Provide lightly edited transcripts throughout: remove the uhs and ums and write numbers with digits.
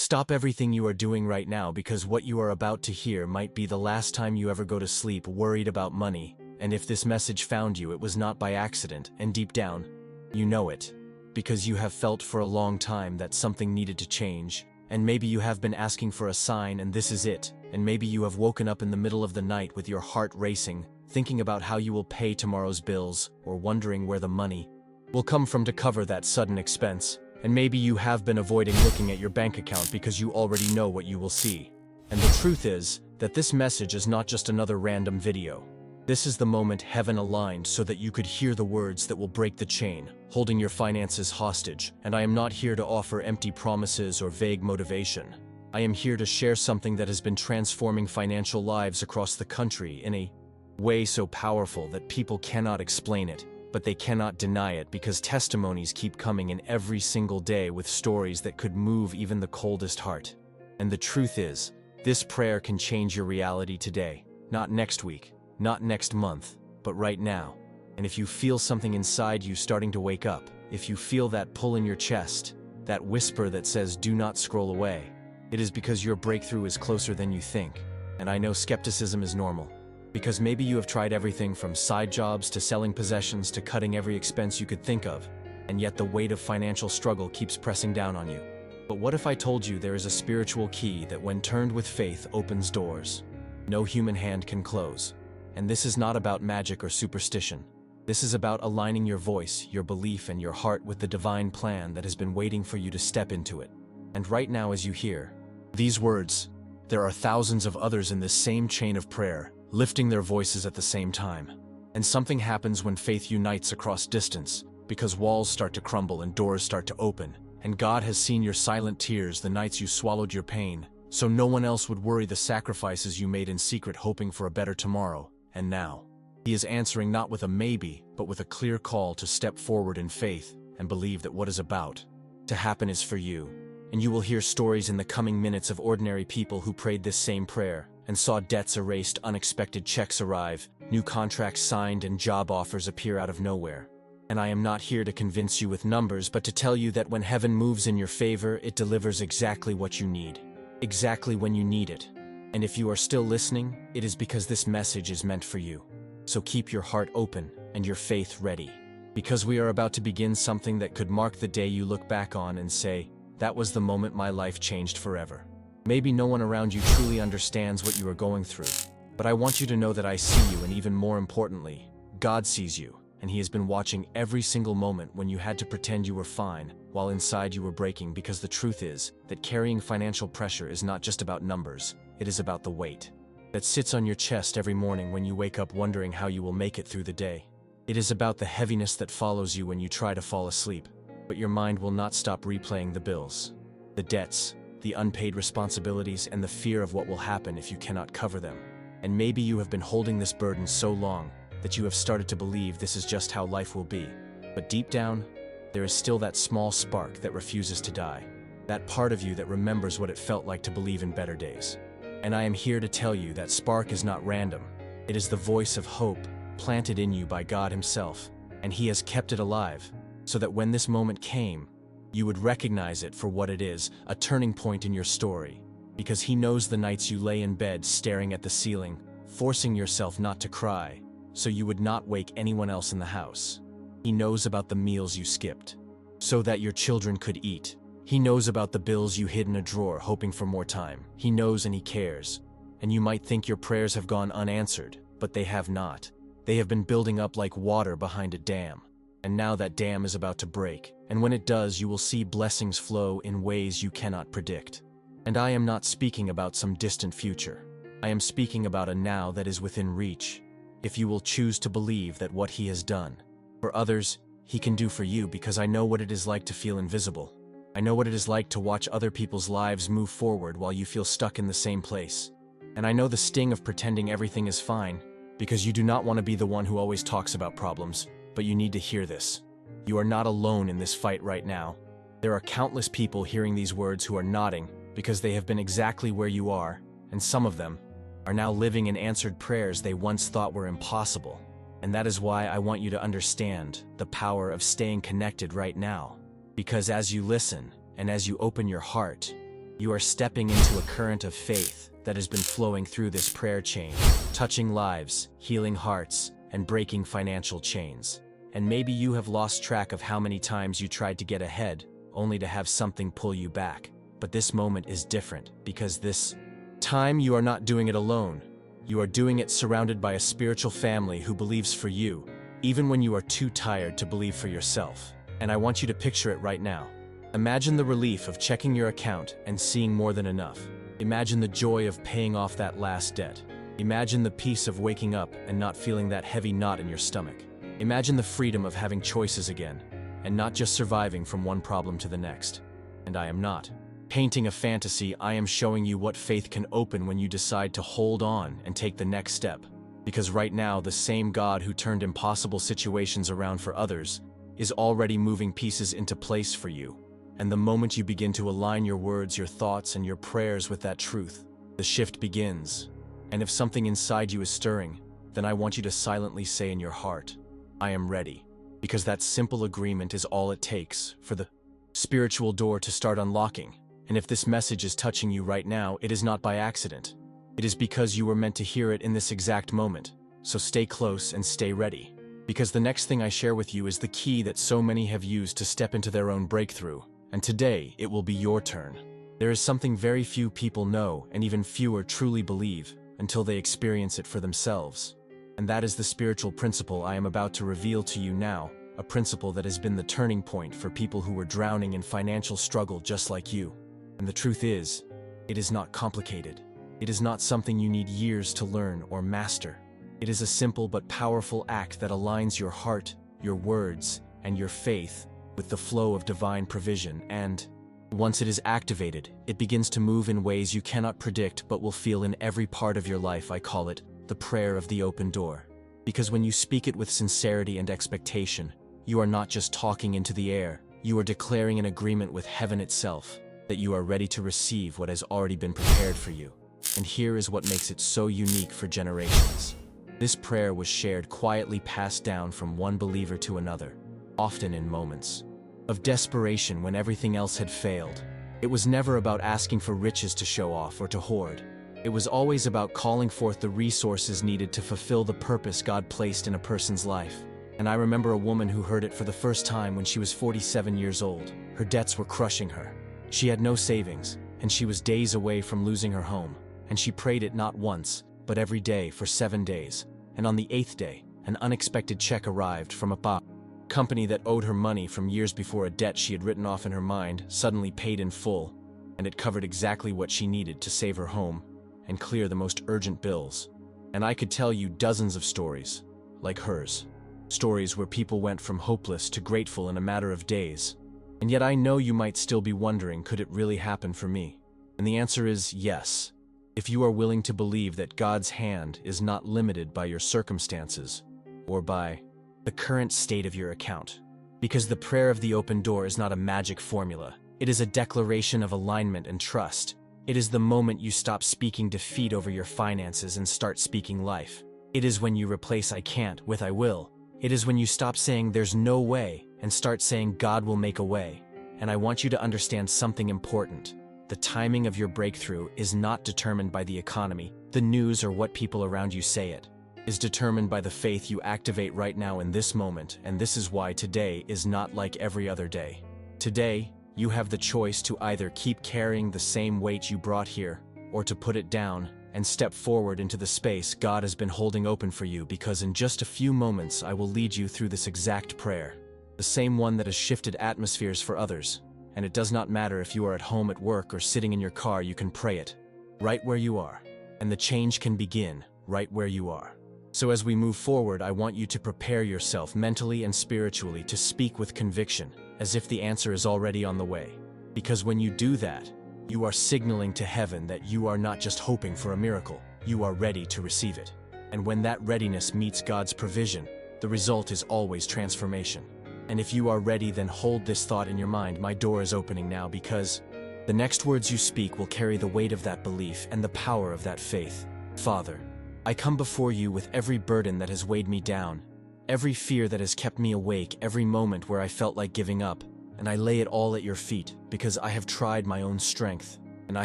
Stop everything you are doing right now because what you are about to hear might be the last time you ever go to sleep worried about money, and if this message found you, it was not by accident, and deep down, you know it. Because you have felt for a long time that something needed to change, and maybe you have been asking for a sign and this is it, and maybe you have woken up in the middle of the night with your heart racing, thinking about how you will pay tomorrow's bills, or wondering where the money will come from to cover that sudden expense. And maybe you have been avoiding looking at your bank account because you already know what you will see. And the truth is that this message is not just another random video. This is the moment heaven aligned so that you could hear the words that will break the chain, holding your finances hostage. And I am not here to offer empty promises or vague motivation. I am here to share something that has been transforming financial lives across the country in a way so powerful that people cannot explain it. But they cannot deny it because testimonies keep coming in every single day with stories that could move even the coldest heart. And the truth is, this prayer can change your reality today, not next week, not next month, but right now. And if you feel something inside you starting to wake up, if you feel that pull in your chest, that whisper that says do not scroll away, it is because your breakthrough is closer than you think. And I know skepticism is normal. Because maybe you have tried everything from side jobs to selling possessions to cutting every expense you could think of, and yet the weight of financial struggle keeps pressing down on you. But what if I told you there is a spiritual key that when turned with faith opens doors no human hand can close? And this is not about magic or superstition. This is about aligning your voice, your belief, and your heart with the divine plan that has been waiting for you to step into it. And right now as you hear these words, there are thousands of others in this same chain of prayer, lifting their voices at the same time. And something happens when faith unites across distance, because walls start to crumble and doors start to open, and God has seen your silent tears the nights you swallowed your pain, so no one else would worry the sacrifices you made in secret hoping for a better tomorrow. And now, He is answering not with a maybe, but with a clear call to step forward in faith and believe that what is about to happen is for you. And you will hear stories in the coming minutes of ordinary people who prayed this same prayer and saw debts erased, unexpected checks arrive, new contracts signed, and job offers appear out of nowhere. And I am not here to convince you with numbers, but to tell you that when heaven moves in your favor, it delivers exactly what you need, exactly when you need it. And if you are still listening, it is because this message is meant for you. So keep your heart open and your faith ready, because we are about to begin something that could mark the day you look back on and say, that was the moment my life changed forever. Maybe no one around you truly understands what you are going through, but I want you to know that I see you, and even more importantly, God sees you, and He has been watching every single moment when you had to pretend you were fine, while inside you were breaking, because the truth is that carrying financial pressure is not just about numbers, it is about the weight that sits on your chest every morning when you wake up wondering how you will make it through the day. It is about the heaviness that follows you when you try to fall asleep, but your mind will not stop replaying the bills, the debts, the unpaid responsibilities, and the fear of what will happen if you cannot cover them. And maybe you have been holding this burden so long that you have started to believe this is just how life will be. But deep down, there is still that small spark that refuses to die. That part of you that remembers what it felt like to believe in better days. And I am here to tell you that spark is not random. It is the voice of hope planted in you by God Himself. And He has kept it alive, so that when this moment came, you would recognize it for what it is, a turning point in your story. Because He knows the nights you lay in bed staring at the ceiling, forcing yourself not to cry, so you would not wake anyone else in the house. He knows about the meals you skipped, so that your children could eat. He knows about the bills you hid in a drawer hoping for more time. He knows and He cares. And you might think your prayers have gone unanswered, but they have not. They have been building up like water behind a dam. And now that dam is about to break, and when it does, you will see blessings flow in ways you cannot predict. And I am not speaking about some distant future. I am speaking about a now that is within reach, if you will choose to believe that what He has done for others, He can do for you, because I know what it is like to feel invisible. I know what it is like to watch other people's lives move forward while you feel stuck in the same place. And I know the sting of pretending everything is fine, because you do not want to be the one who always talks about problems. But you need to hear this. You are not alone in this fight right now. There are countless people hearing these words who are nodding because they have been exactly where you are, and some of them are now living in answered prayers they once thought were impossible. And that is why I want you to understand the power of staying connected right now. Because as you listen and as you open your heart, You are stepping into a current of faith that has been flowing through this prayer chain, touching lives, healing hearts, and breaking financial chains. And maybe you have lost track of how many times you tried to get ahead, only to have something pull you back. But this moment is different, because this time you are not doing it alone. You are doing it surrounded by a spiritual family who believes for you, even when you are too tired to believe for yourself. And I want you to picture it right now. Imagine the relief of checking your account and seeing more than enough. Imagine the joy of paying off that last debt. Imagine the peace of waking up and not feeling that heavy knot in your stomach. Imagine the freedom of having choices again, and not just surviving from one problem to the next. And I am not painting a fantasy, I am showing you what faith can open when you decide to hold on and take the next step. Because right now, the same God who turned impossible situations around for others is already moving pieces into place for you. And the moment you begin to align your words, your thoughts, and your prayers with that truth, the shift begins. And if something inside you is stirring, then I want you to silently say in your heart, I am ready. Because that simple agreement is all it takes for the spiritual door to start unlocking. And if this message is touching you right now, it is not by accident. It is because you were meant to hear it in this exact moment. So stay close and stay ready. Because the next thing I share with you is the key that so many have used to step into their own breakthrough. And today, it will be your turn. There is something very few people know, and even fewer truly believe, until they experience it for themselves. And that is the spiritual principle I am about to reveal to you now, a principle that has been the turning point for people who were drowning in financial struggle just like you. And the truth is, it is not complicated. It is not something you need years to learn or master. It is a simple but powerful act that aligns your heart, your words, and your faith with the flow of divine provision, and once it is activated, it begins to move in ways you cannot predict but will feel in every part of your life. I call it the prayer of the open door. Because when you speak it with sincerity and expectation, you are not just talking into the air, you are declaring an agreement with heaven itself, that you are ready to receive what has already been prepared for you. And here is what makes it so unique for generations. This prayer was shared quietly, passed down from one believer to another, often in moments of desperation when everything else had failed. It was never about asking for riches to show off or to hoard. It was always about calling forth the resources needed to fulfill the purpose God placed in a person's life. And I remember a woman who heard it for the first time when she was 47 years old. Her debts were crushing her. She had no savings, and she was days away from losing her home. And she prayed it not once, but every day for 7 days. And on the 8th day, an unexpected check arrived from a company that owed her money from years before. A debt she had written off in her mind suddenly paid in full, and it covered exactly what she needed to save her home and clear the most urgent bills. And I could tell you dozens of stories like hers. Stories where people went from hopeless to grateful in a matter of days. And yet I know you might still be wondering, could it really happen for me? And the answer is yes. If you are willing to believe that God's hand is not limited by your circumstances or by the current state of your account. Because the prayer of the open door is not a magic formula. It is a declaration of alignment and trust. It is the moment you stop speaking defeat over your finances and start speaking life. It is when you replace I can't with I will. It is when you stop saying there's no way and start saying God will make a way. And I want you to understand something important. The timing of your breakthrough is not determined by the economy, the news, or what people around you say. It is determined by the faith you activate right now in this moment, and this is why today is not like every other day. Today, you have the choice to either keep carrying the same weight you brought here, or to put it down and step forward into the space God has been holding open for you, because in just a few moments I will lead you through this exact prayer, the same one that has shifted atmospheres for others. And it does not matter if you are at home, at work, or sitting in your car, you can pray it right where you are. And the change can begin right where you are. So as we move forward, I want you to prepare yourself mentally and spiritually to speak with conviction, as if the answer is already on the way. Because when you do that, you are signaling to heaven that you are not just hoping for a miracle, you are ready to receive it. And when that readiness meets God's provision, the result is always transformation. And if you are ready, then hold this thought in your mind. My door is opening now, because the next words you speak will carry the weight of that belief and the power of that faith. Father, I come before you with every burden that has weighed me down, every fear that has kept me awake, every moment where I felt like giving up, and I lay it all at your feet, because I have tried my own strength. and I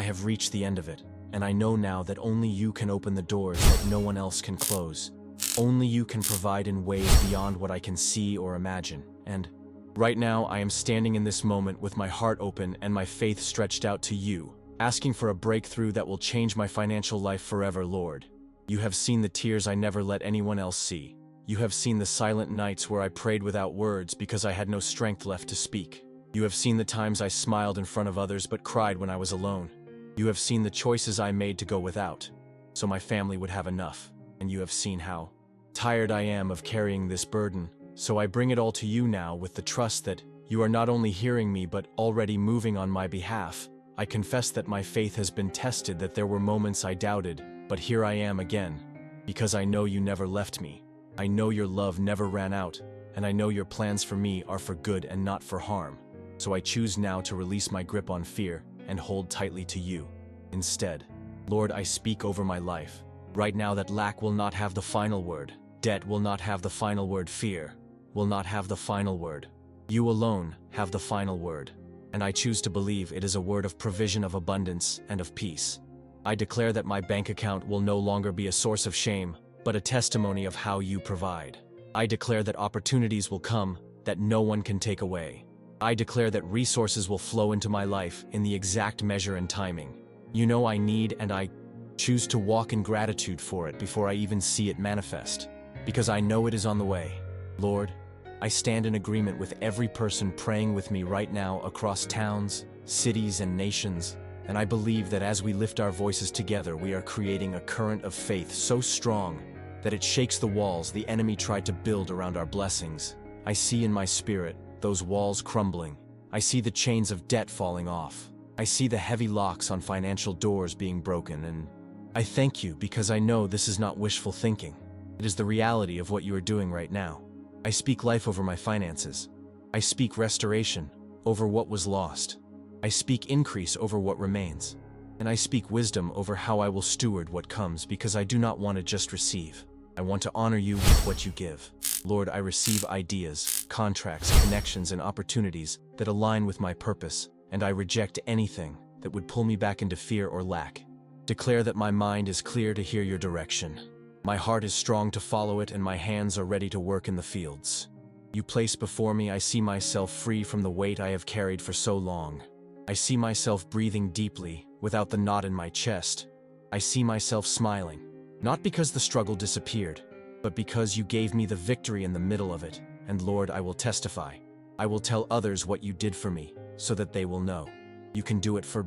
have reached the end of it, and I know now that only you can open the doors that no one else can close. Only you can provide in ways beyond what I can see or imagine, and right now I am standing in this moment with my heart open and my faith stretched out to you, asking for a breakthrough that will change my financial life forever, Lord. You have seen the tears I never let anyone else see. You have seen the silent nights where I prayed without words because I had no strength left to speak. You have seen the times I smiled in front of others but cried when I was alone. You have seen the choices I made to go without, so my family would have enough, and you have seen how tired I am of carrying this burden, so I bring it all to you now with the trust that you are not only hearing me but already moving on my behalf. I confess that my faith has been tested, that there were moments I doubted, but here I am again, because I know you never left me. I know your love never ran out, and I know your plans for me are for good and not for harm. So I choose now to release my grip on fear and hold tightly to you. Instead, Lord, I speak over my life right now that lack will not have the final word. Debt will not have the final word. Fear will not have the final word. You alone have the final word. And I choose to believe it is a word of provision, of abundance, and of peace. I declare that my bank account will no longer be a source of shame, but a testimony of how you provide. I declare that opportunities will come that no one can take away. I declare that resources will flow into my life in the exact measure and timing you know I need, and I choose to walk in gratitude for it before I even see it manifest, because I know it is on the way. Lord, I stand in agreement with every person praying with me right now across towns, cities, and nations, and I believe that as we lift our voices together, we are creating a current of faith so strong that it shakes the walls the enemy tried to build around our blessings. I see in my spirit those walls crumbling. I see the chains of debt falling off. I see the heavy locks on financial doors being broken, and I thank you because I know this is not wishful thinking. It is the reality of what you are doing right now. I speak life over my finances. I speak restoration over what was lost. I speak increase over what remains. And I speak wisdom over how I will steward what comes, because I do not want to just receive. I want to honor you with what you give. Lord, I receive ideas, contracts, connections, and opportunities that align with my purpose, and I reject anything that would pull me back into fear or lack. Declare that my mind is clear to hear your direction. My heart is strong to follow it, and my hands are ready to work in the fields you place before me. I see myself free from the weight I have carried for so long. I see myself breathing deeply without the knot in my chest. I see myself smiling, not because the struggle disappeared, but because you gave me the victory in the middle of it. And Lord, I will testify. I will tell others what you did for me, so that they will know you can do it for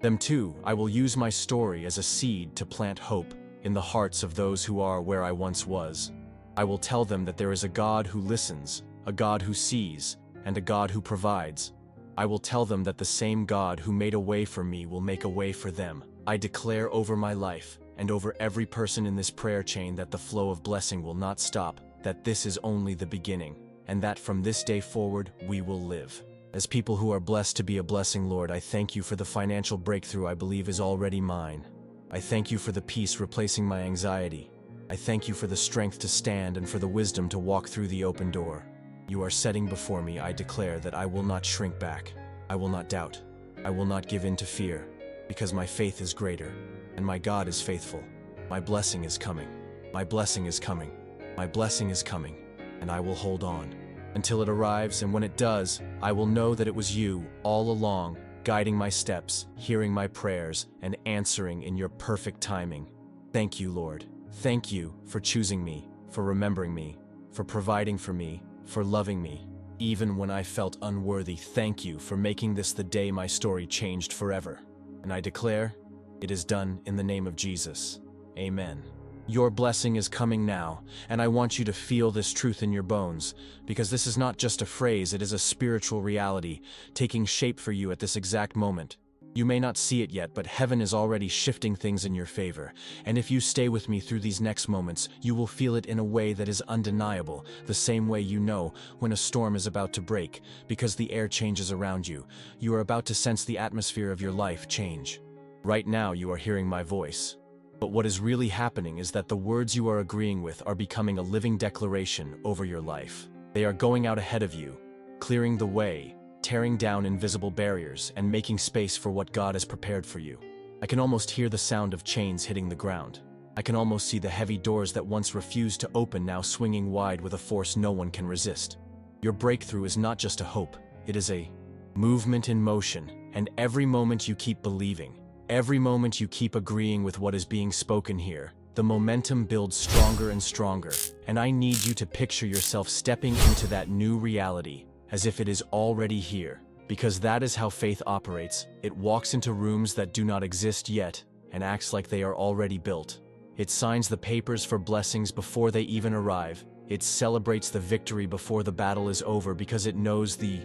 them too. I will use my story as a seed to plant hope in the hearts of those who are where I once was. I will tell them that there is a God who listens, a God who sees, and a God who provides. I will tell them that the same God who made a way for me will make a way for them. I declare over my life and over every person in this prayer chain that the flow of blessing will not stop, that this is only the beginning, and that from this day forward we will live as people who are blessed to be a blessing. Lord, I thank you for the financial breakthrough I believe is already mine. I thank you for the peace replacing my anxiety. I thank you for the strength to stand and for the wisdom to walk through the open door you are setting before me. I declare that I will not shrink back. I will not doubt. I will not give in to fear, because my faith is greater, and my God is faithful. My blessing is coming. My blessing is coming. My blessing is coming, and I will hold on until it arrives, and when it does, I will know that it was you all along, guiding my steps, hearing my prayers, and answering in your perfect timing. Thank you, Lord. Thank you for choosing me, for remembering me, for providing for me, for loving me, even when I felt unworthy. Thank you for making this the day my story changed forever. And I declare, it is done in the name of Jesus. Amen. Your blessing is coming now, and I want you to feel this truth in your bones, because this is not just a phrase, it is a spiritual reality taking shape for you at this exact moment. You may not see it yet, but heaven is already shifting things in your favor, and if you stay with me through these next moments, you will feel it in a way that is undeniable, the same way you know when a storm is about to break, because the air changes around you. You are about to sense the atmosphere of your life change. Right now you are hearing my voice. But what is really happening is that the words you are agreeing with are becoming a living declaration over your life. They are going out ahead of you, clearing the way, tearing down invisible barriers and making space for what God has prepared for you. I can almost hear the sound of chains hitting the ground. I can almost see the heavy doors that once refused to open now swinging wide with a force no one can resist. Your breakthrough is not just a hope, it is a movement in motion, and every moment you keep believing, every moment you keep agreeing with what is being spoken here, the momentum builds stronger and stronger, and I need you to picture yourself stepping into that new reality, as if it is already here, because that is how faith operates. It walks into rooms that do not exist yet, and acts like they are already built. It signs the papers for blessings before they even arrive. It celebrates the victory before the battle is over because it knows the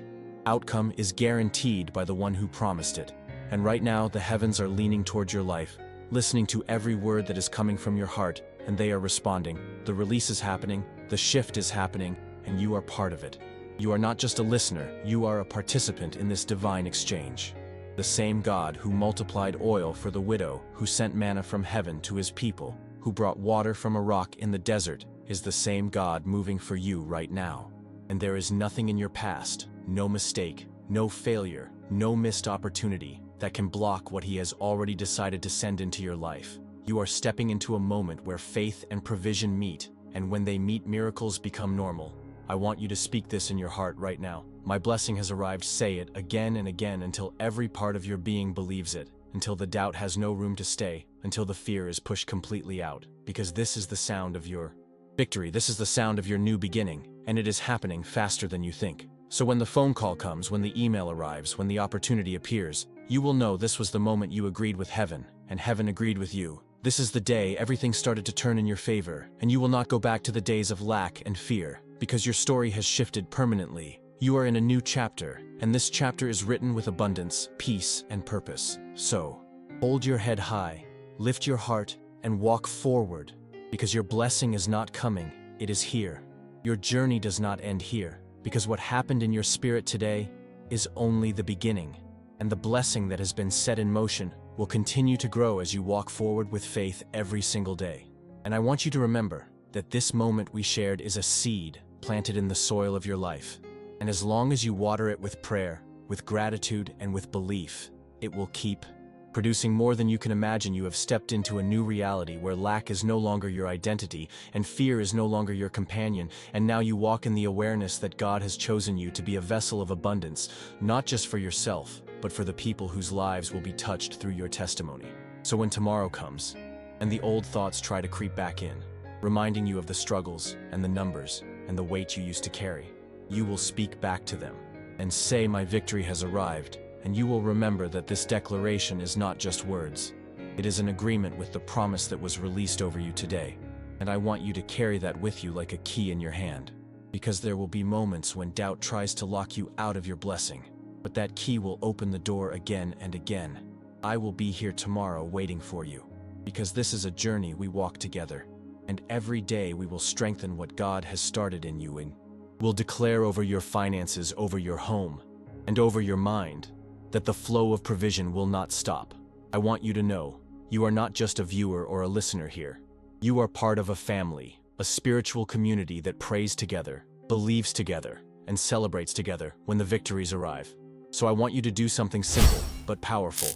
outcome is guaranteed by the one who promised it. And right now, the heavens are leaning towards your life, listening to every word that is coming from your heart, and they are responding. The release is happening, the shift is happening, and you are part of it. You are not just a listener, you are a participant in this divine exchange. The same God who multiplied oil for the widow, who sent manna from heaven to his people, who brought water from a rock in the desert, is the same God moving for you right now. And there is nothing in your past, no mistake, no failure, no missed opportunity that can block what he has already decided to send into your life. You are stepping into a moment where faith and provision meet, and when they meet, miracles become normal. I want you to speak this in your heart right now. My blessing has arrived. Say it again and again until every part of your being believes it, until the doubt has no room to stay, until the fear is pushed completely out. Because this is the sound of your victory. This is the sound of your new beginning, and it is happening faster than you think. So when the phone call comes, when the email arrives, when the opportunity appears, you will know this was the moment you agreed with heaven, and heaven agreed with you. This is the day everything started to turn in your favor, and you will not go back to the days of lack and fear, because your story has shifted permanently. You are in a new chapter, and this chapter is written with abundance, peace, and purpose. So, hold your head high, lift your heart, and walk forward, because your blessing is not coming, it is here. Your journey does not end here, because what happened in your spirit today is only the beginning, and the blessing that has been set in motion will continue to grow as you walk forward with faith every single day. And I want you to remember that this moment we shared is a seed planted in the soil of your life. And as long as you water it with prayer, with gratitude, and with belief, it will keep producing more than you can imagine. You have stepped into a new reality where lack is no longer your identity and fear is no longer your companion, and now you walk in the awareness that God has chosen you to be a vessel of abundance, not just for yourself, but for the people whose lives will be touched through your testimony. So when tomorrow comes, and the old thoughts try to creep back in, reminding you of the struggles and the numbers and the weight you used to carry, you will speak back to them and say, "My victory has arrived," and you will remember that this declaration is not just words. It is an agreement with the promise that was released over you today. And I want you to carry that with you like a key in your hand, because there will be moments when doubt tries to lock you out of your blessing, but that key will open the door again and again. I will be here tomorrow waiting for you, because this is a journey we walk together, and every day we will strengthen what God has started in you, and will declare over your finances, over your home, and over your mind, that the flow of provision will not stop. I want you to know, you are not just a viewer or a listener here. You are part of a family, a spiritual community that prays together, believes together, and celebrates together when the victories arrive. So I want you to do something simple but powerful.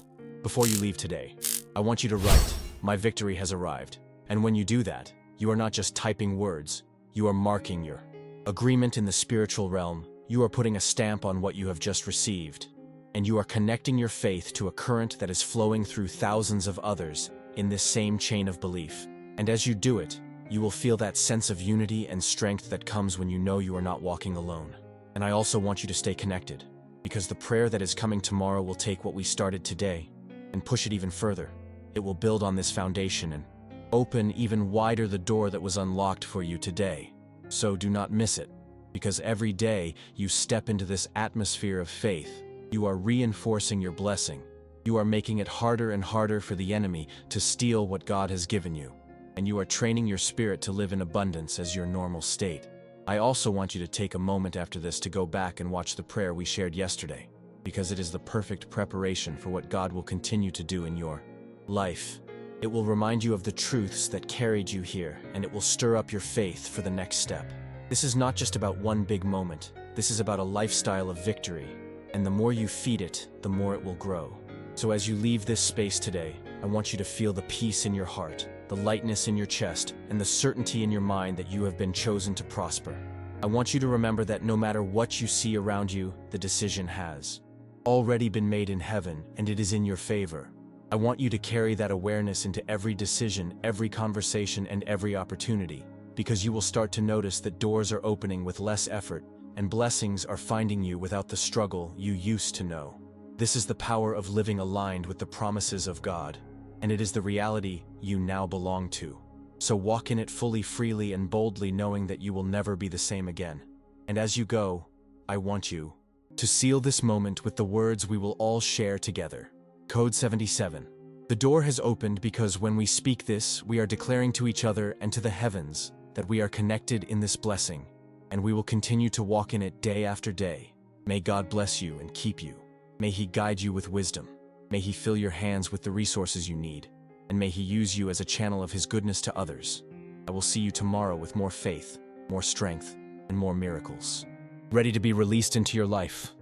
Before you leave today, I want you to write, "My victory has arrived." And when you do that, you are not just typing words, you are marking your agreement in the spiritual realm. You are putting a stamp on what you have just received, and you are connecting your faith to a current that is flowing through thousands of others in this same chain of belief. And as you do it, you will feel that sense of unity and strength that comes when you know you are not walking alone. And I also want you to stay connected, because the prayer that is coming tomorrow will take what we started today and push it even further. It will build on this foundation and open even wider the door that was unlocked for you today. So do not miss it, because every day you step into this atmosphere of faith, you are reinforcing your blessing. You are making it harder and harder for the enemy to steal what God has given you, and you are training your spirit to live in abundance as your normal state. I also want you to take a moment after this to go back and watch the prayer we shared yesterday, because it is the perfect preparation for what God will continue to do in your life. It will remind you of the truths that carried you here, and it will stir up your faith for the next step. This is not just about one big moment. This is about a lifestyle of victory, And the more you feed it, the more it will grow. So as you leave this space today, I want you to feel the peace in your heart, the lightness in your chest, and the certainty in your mind that you have been chosen to prosper. I want you to remember that no matter what you see around you, the decision has already been made in heaven, and it is in your favor. I want you to carry that awareness into every decision, every conversation, and every opportunity, because you will start to notice that doors are opening with less effort, and blessings are finding you without the struggle you used to know. This is the power of living aligned with the promises of God, and it is the reality you now belong to. So walk in it fully, freely, and boldly, knowing that you will never be the same again. And as you go, I want you to seal this moment with the words we will all share together. Code 77. The door has opened because when we speak this, we are declaring to each other and to the heavens that we are connected in this blessing, and we will continue to walk in it day after day. May God bless you and keep you. May He guide you with wisdom. May He fill your hands with the resources you need, and may He use you as a channel of His goodness to others. I will see you tomorrow with more faith, more strength, and more miracles, ready to be released into your life.